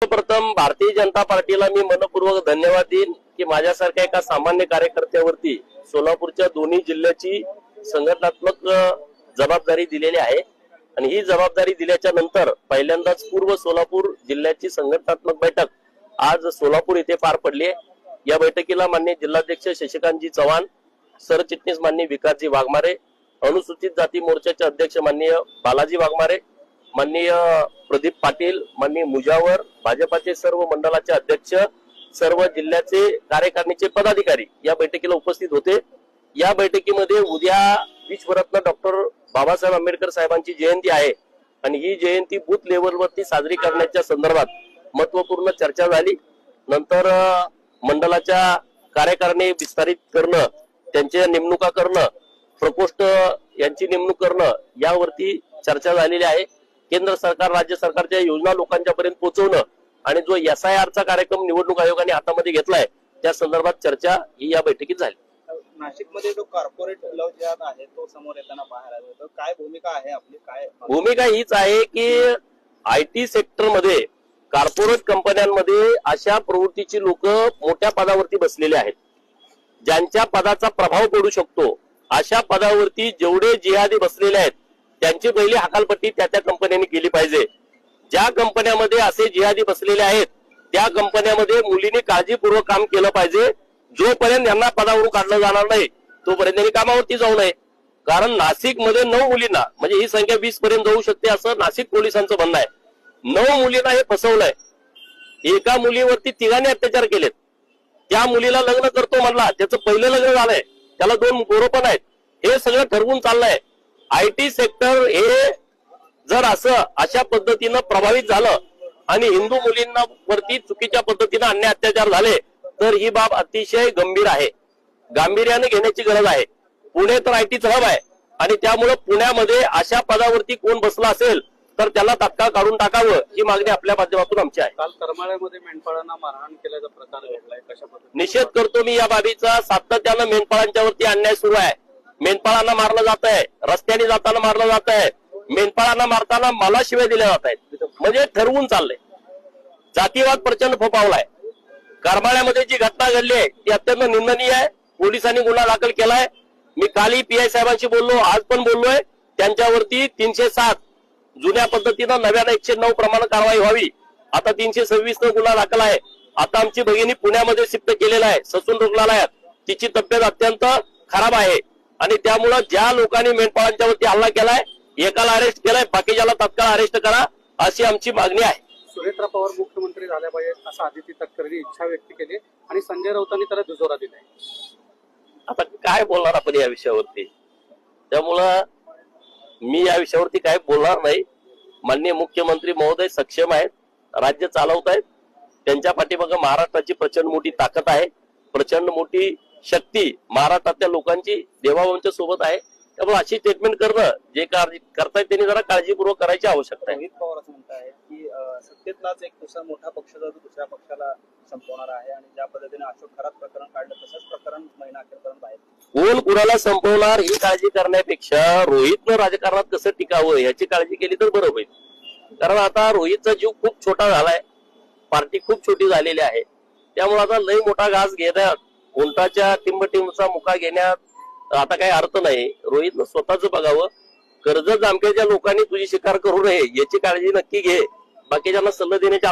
सर्वप्रथम भारतीय जनता पार्टीला मी मनपूर्वक धन्यवाद देईन की माझ्यासारख्या एका सामान्य कार्यकर्त्यावरती सोलापूरच्या दोन्ही जिल्ह्याची संघटनात्मक जबाबदारी दिलेली आहे आणि ही जबाबदारी दिल्याच्या नंतर पहिल्यांदाच पूर्व सोलापूर जिल्ह्याची संघटनात्मक बैठक आज सोलापूर येथे पार पडली आहे। या बैठकीला माननीय जिल्हाध्यक्ष शशिकांतजी चव्हाण, सरचिटणीस माननीय विकासजी वाघमारे, अनुसूचित जाती मोर्चाचे अध्यक्ष माननीय बालाजी वाघमारे, माननीय प्रदीप पाटील, माननीय मुजावर, भाजपाचे सर्व मंडळाचे अध्यक्ष, सर्व जिल्ह्याचे कार्यकारिणीचे पदाधिकारी या बैठकीला उपस्थित होते। या बैठकीमध्ये उद्या विश्वरत्न डॉक्टर बाबासाहेब आंबेडकर साहेबांची जयंती आहे आणि ही जयंती बूथ लेवलवरती साजरी करण्याच्या संदर्भात महत्वपूर्ण चर्चा झाली। नंतर मंडळाच्या कार्यकारिणी विस्तारित करणं, त्यांच्या नेमणुका करणं, प्रकोष्ठ यांची नेमणूक करणं यावरती चर्चा झालेली आहे। केंद्र सरकार राज्य सरकारच्या योजना लोकांच्या पर्यंत पोहोचवणं आणि जो SIR चा कार्यक्रम निवडणूक आयोगाने हातामध्ये घेतलाय त्या संदर्भात चर्चा ही या बैठकीत झाली। नाशिकमध्ये जो कॉर्पोरेट लव जिहाद आहे तो समोर येताना बाहेर आला होता, काय भूमिका आहे आपली? काय भूमिका हीच आहे की IT सेक्टर मध्ये कॉर्पोरेट कंपन्यांमध्ये अशा प्रवृत्तीची लोक मोठ्या पदावरती बसलेले आहेत, ज्यांच्या पदाचा प्रभाव पडू शकतो अशा पदावरती जेवढे जिहादी बसलेले आहेत त्यांची पहिली हकालपट्टी त्या कंपन्यांनी केली पाहिजे। ज्या कंपन्यांमध्ये असे जिहादी बसलेले आहेत त्या कंपन्यांमध्ये मुलींनी काळजीपूर्वक काम केलं पाहिजे। जोपर्यंत यांना पदावरून काढलं जाणार नाही तोपर्यंत त्यांनी कामावरती जाऊ नये। कारण नाशिकमध्ये 9 मुलींना म्हणजे ही संख्या 20 पर्यंत जाऊ शकते असं नाशिक पोलिसांचं म्हणणं आहे। 9 मुलींना हे फसवलंय। एका मुलीवरती 3 अत्याचार केलेत। त्या मुलीला लग्न करतो म्हणला, त्याचं पहिलं लग्न झालंय, त्याला 2 पोरं पण आहेत। हे सगळं ठरवून चाललंय। IT सेक्टर हे जर असं अशा पद्धतीनं प्रभावित झालं आणि हिंदू मुलींना वरती चुकीच्या पद्धतीनं अन्याय अत्याचार झाले तर ही बाब अतिशय गंभीर आहे, गांभीर्याने घेण्याची गरज आहे। पुणे तर ITचं हब आहे आणि त्यामुळे पुण्यामध्ये अशा पदावरती कोण बसला असेल तर त्याला तात्काळ काढून टाकावं ही मागणी आपल्या माध्यमातून आमची आहे। काल करमाळ्यामध्ये मेंढपाळांना मारहाण केल्याचा प्रकार घडलाय, कशा पद्धतीने निषेध करतो मी या बाबीचा। सातत्यानं मेंढपाळांच्या वरती अन्याय सुरू आहे। मेंढपाळांना मारलं जात आहे, रस्त्याने जाताना मारलं जात आहे, मेंढपाळांना मारताना मला शिव्या दिल्या जात आहेत। म्हणजे ठरवून चाललंय, जातीवाद प्रचंड फोपावलाय। करमाळ्यामध्ये जी घटना घडली आहे ती अत्यंत निंदनीय आहे। पोलिसांनी गुन्हा दाखल केलाय। मी कालही PI साहेबांशी बोललो, आज पण बोललोय। त्यांच्यावरती 307 जुन्या पद्धतीनं नव्यानं 109 प्रमाणे कारवाई व्हावी। आता 326 न गुन्हा दाखल आहे। आता आमची भगिनी पुण्यामध्ये शिफ्ट केलेला आहे ससून रुग्णालयात। तिची तब्येत अत्यंत खराब आहे आणि त्यामुळे ज्या लोकांनी मेंढपाळांच्या वरती हल्ला केलाय एकाला अरेस्ट केलाय, बाकीच्याला तात्काळ अरेस्ट करा अशी आमची मागणी आहे। सुनेत्रा पवार मुख्यमंत्री झाल्या पाहिजे असं आदिती तटकरेंनी इच्छा व्यक्त केली आणि संजय राऊतांनी त्याला दुजोरा दिलाय। आता काय बोलणार आपण या विषयावरती, त्यामुळं मी या विषयावरती काय बोलणार नाही। माननीय मुख्यमंत्री महोदय सक्षम आहेत, राज्य चालवत आहेत। त्यांच्या पाठीमागे महाराष्ट्राची प्रचंड मोठी ताकद आहे, प्रचंड मोठी शक्ती महाराष्ट्रातल्या लोकांची देवाभावांच्या सोबत आहे। त्यामुळे अशी स्टेटमेंट करणं जे करतायत त्यांनी जरा काळजीपूर्वक करायची आवश्यकता आहे। रोहित पवार असं म्हणत आहे की सत्तेतलाच एक दुसरा मोठा पक्ष जो दुसऱ्या पक्षाला संपवणार आहे आणि ज्या पद्धतीने अशोक खरात प्रकरण काढलं तसंच प्रकरण महिना अखेरपर्यंत बाहेर कोण कुणाला संपवणार ही काळजी करण्यापेक्षा रोहितनं राजकारणात कसं टिकावं याची काळजी केली तर बरं होईल। कारण आता रोहितचा जीव खूप छोटा झालाय, पार्टी खूप छोटी झालेली आहे। त्यामुळे आता लय मोठा घास घेण्यात, उंटाच्या टिंबटिंबचा मुका घेण्यात आता काही अर्थ नाही। रोहितनं स्वतःच बघावं। कर्ज जामक्याच्या लोकांनी तुझी शिकार करू नये याची काळजी नक्की घे, बाकीच्यांना सल्ला देण्याची